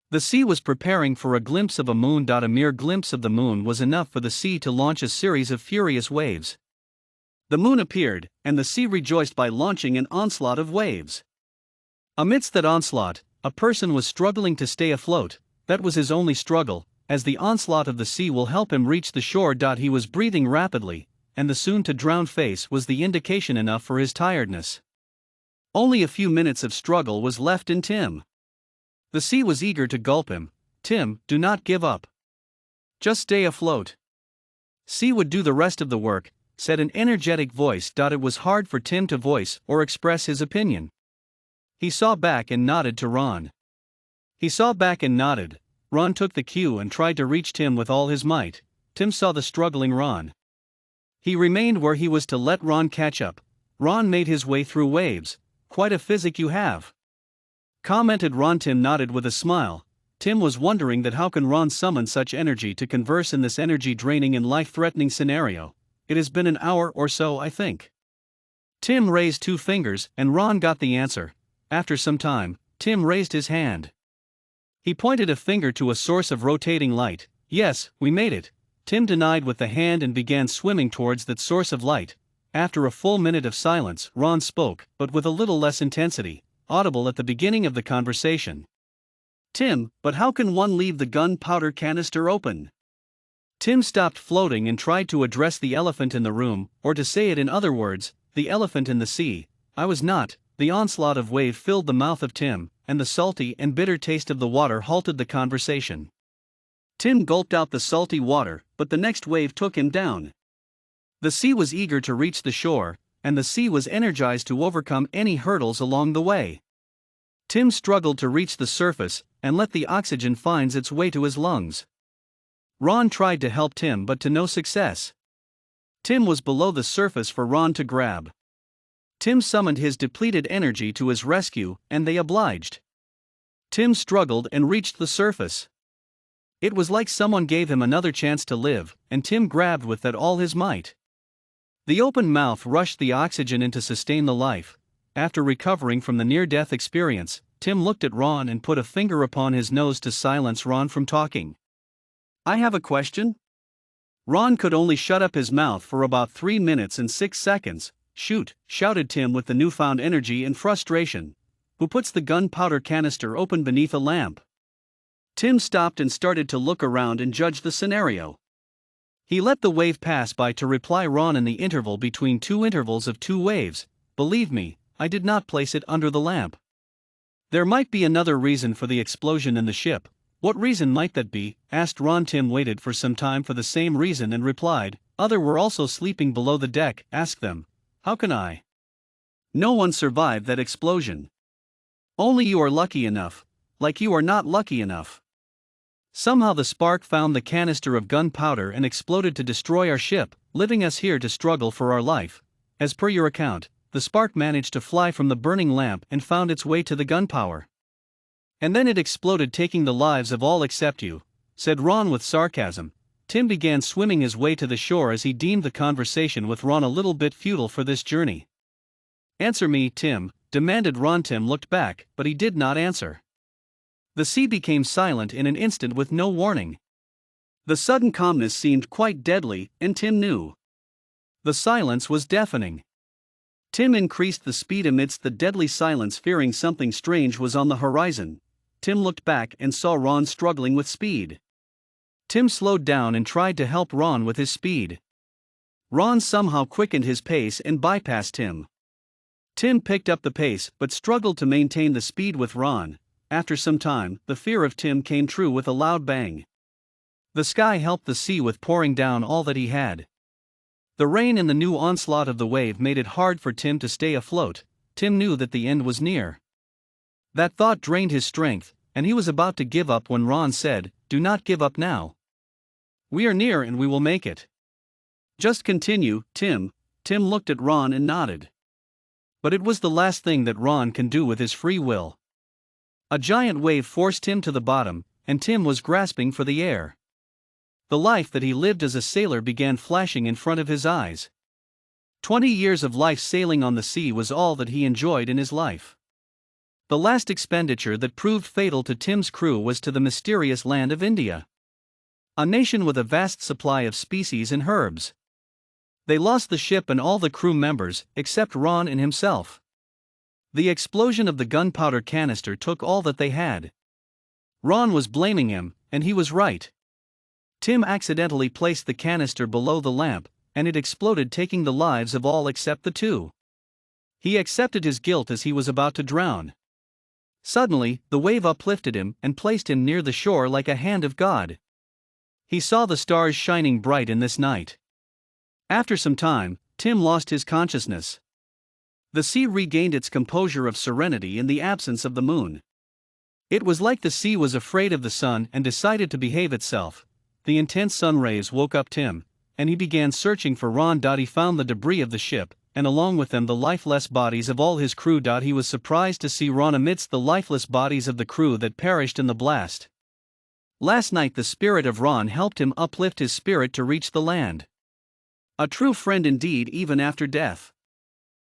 The sea was preparing for a glimpse of a moon. A mere glimpse of the moon was enough for the sea to launch a series of furious waves. The moon appeared, and the sea rejoiced by launching an onslaught of waves. Amidst that onslaught, a person was struggling to stay afloat. That was his only struggle, as the onslaught of the sea will help him reach the shore. He was breathing rapidly, and the soon-to-drown face was the indication enough for his tiredness. Only a few minutes of struggle was left in Tim. The sea was eager to gulp him. Tim, do not give up. Just stay afloat. Sea would do the rest of the work, said an energetic voice. It was hard for Tim to voice or express his opinion. He saw back and nodded to Ron. Ron took the cue and tried to reach Tim with all his might. Tim saw the struggling Ron. He remained where he was to let Ron catch up. Ron made his way through waves. Quite a physic you have, commented Ron. Tim nodded with a smile. Tim was wondering that how can Ron summon such energy to converse in this energy-draining and life-threatening scenario. It has been an hour or so, I think. Tim raised 2 fingers and Ron got the answer. After some time, Tim raised his hand. He pointed a finger to a source of rotating light. Yes, we made it, Tim denied with the hand and began swimming towards that source of light. After a full minute of silence, Ron spoke, but with a little less intensity, audible at the beginning of the conversation. Tim, but how can one leave the gunpowder canister open? Tim stopped floating and tried to address the elephant in the room, or to say it in other words, the elephant in the sea. I was not. The onslaught of wave filled the mouth of Tim, and the salty and bitter taste of the water halted the conversation. Tim gulped out the salty water, but the next wave took him down. The sea was eager to reach the shore, and the sea was energized to overcome any hurdles along the way. Tim struggled to reach the surface, and let the oxygen find its way to his lungs. Ron tried to help Tim but to no success. Tim was below the surface for Ron to grab. Tim summoned his depleted energy to his rescue, and they obliged. Tim struggled and reached the surface. It was like someone gave him another chance to live, and Tim grabbed with that all his might. The open mouth rushed the oxygen in to sustain the life. After recovering from the near-death experience, Tim looked at Ron and put a finger upon his nose to silence Ron from talking. I have a question? Ron could only shut up his mouth for about 3 minutes and 6 seconds. Shoot, shouted Tim with the newfound energy and frustration. Who puts the gunpowder canister open beneath a lamp? Tim stopped and started to look around and judge the scenario. He let the wave pass by to reply Ron in the interval between 2 intervals of 2 waves. Believe me, I did not place it under the lamp. There might be another reason for the explosion in the ship. What reason might that be? Asked Ron. Tim waited for some time for the same reason and replied, Other were also sleeping below the deck. Ask them. How can I? No one survived that explosion. Only you are lucky enough. Like you are not lucky enough. Somehow the spark found the canister of gunpowder and exploded to destroy our ship, leaving us here to struggle for our life. As per your account, the spark managed to fly from the burning lamp and found its way to the gunpowder. And then it exploded, taking the lives of all except you, said Ron with sarcasm. Tim began swimming his way to the shore as he deemed the conversation with Ron a little bit futile for this journey. Answer me, Tim, demanded Ron. Tim looked back, but he did not answer. The sea became silent in an instant with no warning. The sudden calmness seemed quite deadly, and Tim knew. The silence was deafening. Tim increased the speed amidst the deadly silence, fearing something strange was on the horizon. Tim looked back and saw Ron struggling with speed. Tim slowed down and tried to help Ron with his speed. Ron somehow quickened his pace and bypassed him. Tim picked up the pace but struggled to maintain the speed with Ron. After some time, the fear of Tim came true with a loud bang. The sky helped the sea with pouring down all that he had. The rain and the new onslaught of the wave made it hard for Tim to stay afloat. Tim knew that the end was near. That thought drained his strength, and he was about to give up when Ron said, Do not give up now. We are near and we will make it. Just continue, Tim. Tim looked at Ron and nodded. But it was the last thing that Ron can do with his free will. A giant wave forced him to the bottom, and Tim was grasping for the air. The life that he lived as a sailor began flashing in front of his eyes. 20 years of life sailing on the sea was all that he enjoyed in his life. The last expenditure that proved fatal to Tim's crew was to the mysterious land of India, a nation with a vast supply of species and herbs. They lost the ship and all the crew members, except Ron and himself. The explosion of the gunpowder canister took all that they had. Ron was blaming him, and he was right. Tim accidentally placed the canister below the lamp, and it exploded, taking the lives of all except the two. He accepted his guilt as he was about to drown. Suddenly, the wave uplifted him and placed him near the shore like a hand of God. He saw the stars shining bright in this night. After some time, Tim lost his consciousness. The sea regained its composure of serenity in the absence of the moon. It was like the sea was afraid of the sun and decided to behave itself. The intense sun rays woke up Tim, and he began searching for Ron. He found the debris of the ship, and along with them the lifeless bodies of all his crew. He was surprised to see Ron amidst the lifeless bodies of the crew that perished in the blast. Last night the spirit of Ron helped him uplift his spirit to reach the land. A true friend indeed, even after death.